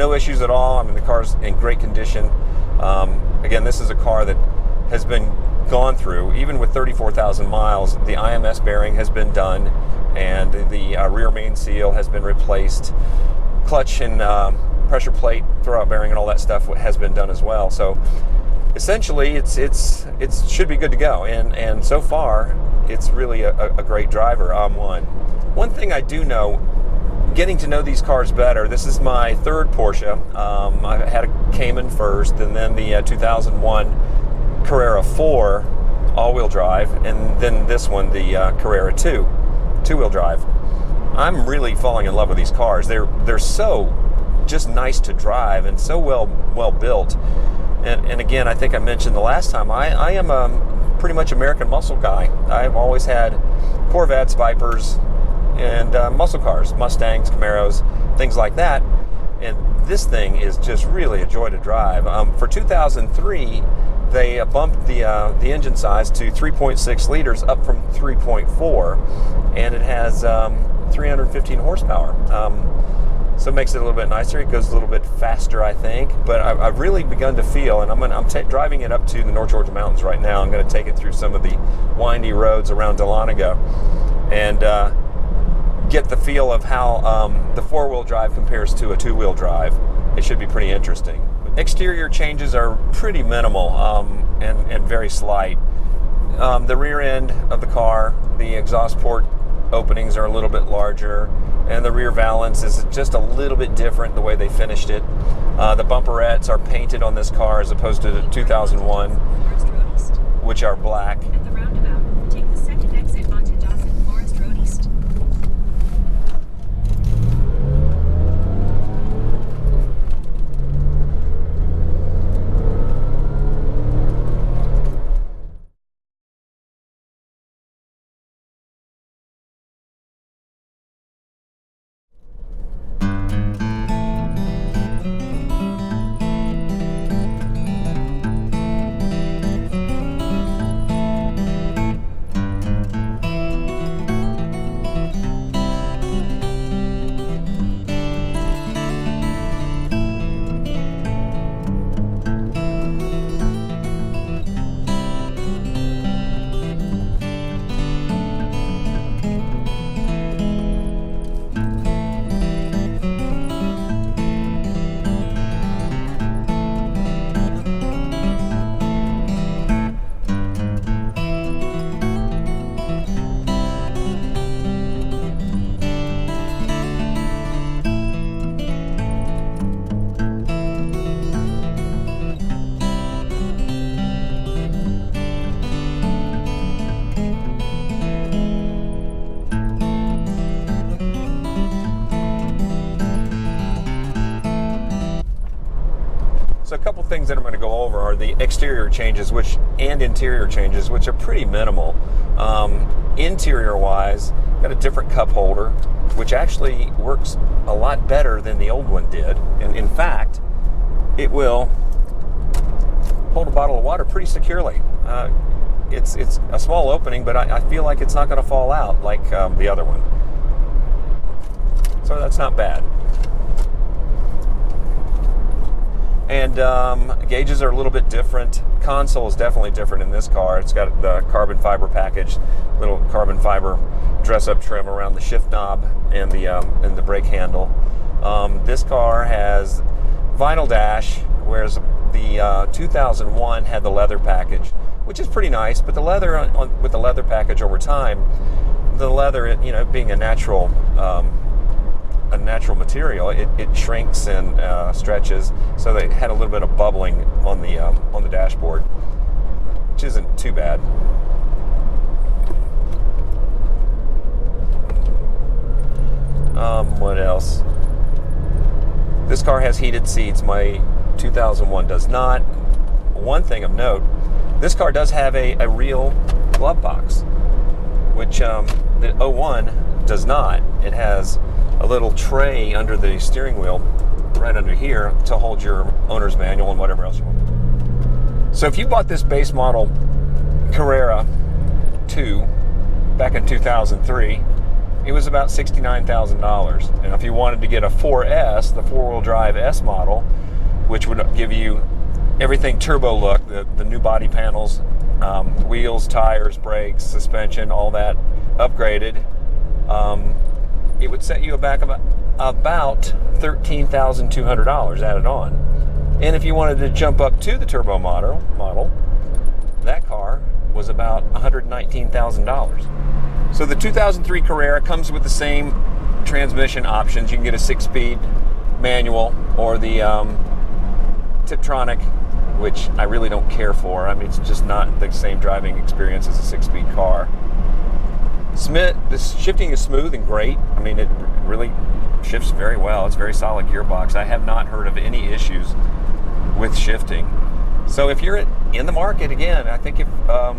no issues at all. I mean, the car's in great condition. Again, this is a car that has been gone through, even with 34,000 miles, the IMS bearing has been done, and the rear main seal has been replaced. Clutch and pressure plate, throwout bearing, and all that stuff has been done as well. So essentially, it should be good to go. And so far, it's really a great driver on one. One thing I do know, getting to know these cars better, this is my third Porsche. I had a Cayman first, and then the 2001 Carrera 4 all-wheel drive, and then this one, the Carrera 2 two-wheel drive. I'm really falling in love with these cars. They're so just nice to drive and so well built. And again, I think I mentioned the last time, I am a pretty much American muscle guy. I've always had Corvettes, Vipers, and muscle cars, Mustangs, Camaros, things like that. And this thing is just really a joy to drive. For 2003, they bumped the engine size to 3.6 liters, up from 3.4, and it has 315 horsepower. So it makes it a little bit nicer. It goes a little bit faster, I think. But I've really begun to feel, and I'm driving it up to the North Georgia mountains right now. I'm going to take it through some of the windy roads around Dahlonega and get the feel of how the four-wheel drive compares to a two-wheel drive. It should be pretty interesting. Exterior changes are pretty minimal and very slight. The rear end of the car, the exhaust port openings are a little bit larger, and the rear valance is just a little bit different the way they finished it. The bumperettes are painted on this car as opposed to the 2001, which are black. At the roundabout, take the second exit onto Dawson Forest Road East. So a couple things that I'm going to go over are the exterior changes and interior changes, which are pretty minimal. Interior-wise, got a different cup holder, which actually works a lot better than the old one did. And in fact, it will hold a bottle of water pretty securely. It's a small opening, but I feel like it's not going to fall out like the other one. So that's not bad. And gauges are a little bit different. Console is definitely different in this car. It's got the carbon fiber package, little carbon fiber dress-up trim around the shift knob and the brake handle. This car has vinyl dash, whereas the 2001 had the leather package, which is pretty nice. But the leather with the leather package over time, the leather, being a natural material, it shrinks and stretches, so they had a little bit of bubbling on the dashboard, which isn't too bad. What else? This car has heated seats. My 2001 does not. One thing of note, this car does have a real glove box, which the 01 does not. It has a little tray under the steering wheel, right under here, to hold your owner's manual and whatever else you want. So if you bought this base model Carrera 2 back in 2003, it was about $69,000. And if you wanted to get a 4S, the four-wheel drive S model, which would give you everything turbo look, the new body panels, wheels, tires, brakes, suspension, all that upgraded, it would set you back about $13,200 added on. And if you wanted to jump up to the turbo model, that car was about $119,000. So the 2003 Carrera comes with the same transmission options. You can get a 6-speed manual or the Tiptronic, which I really don't care for. I mean, it's just not the same driving experience as a 6-speed car. The shifting is smooth and great. I mean, it really shifts very well. It's a very solid gearbox. I have not heard of any issues with shifting. So if you're in the market, again, I think if a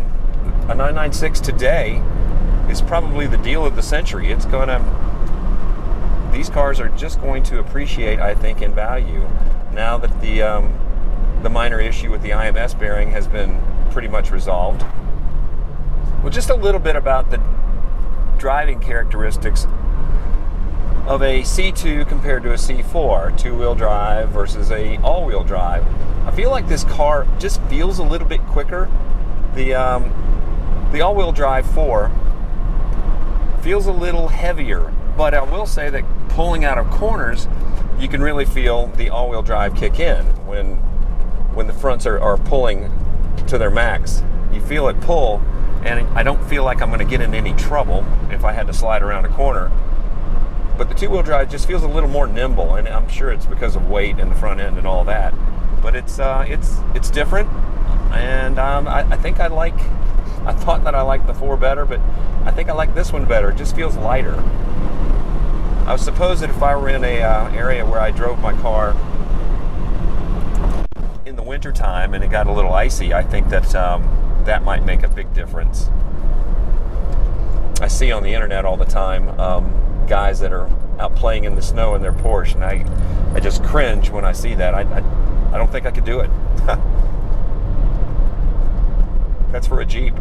996 today is probably the deal of the century. These cars are just going to appreciate, I think, in value now that the minor issue with the IMS bearing has been pretty much resolved. Well, just a little bit about the driving characteristics of a C2 compared to a C4, two-wheel drive versus a all-wheel drive. I feel like this car just feels a little bit quicker. The all-wheel drive 4 feels a little heavier, but I will say that pulling out of corners, you can really feel the all-wheel drive kick in when the fronts are pulling to their max. You feel it pull, and I don't feel like I'm going to get in any trouble if I had to slide around a corner. But the two-wheel drive just feels a little more nimble, and I'm sure it's because of weight in the front end and all that. But it's different, and I think I thought that I liked the 4 better, but I think I like this one better. It just feels lighter. I suppose that if I were in a area where I drove my car in the wintertime and it got a little icy, I think that that might make a big difference. I see on the internet all the time guys that are out playing in the snow in their Porsche, and I just cringe when I see that. I don't think I could do it. That's for a Jeep.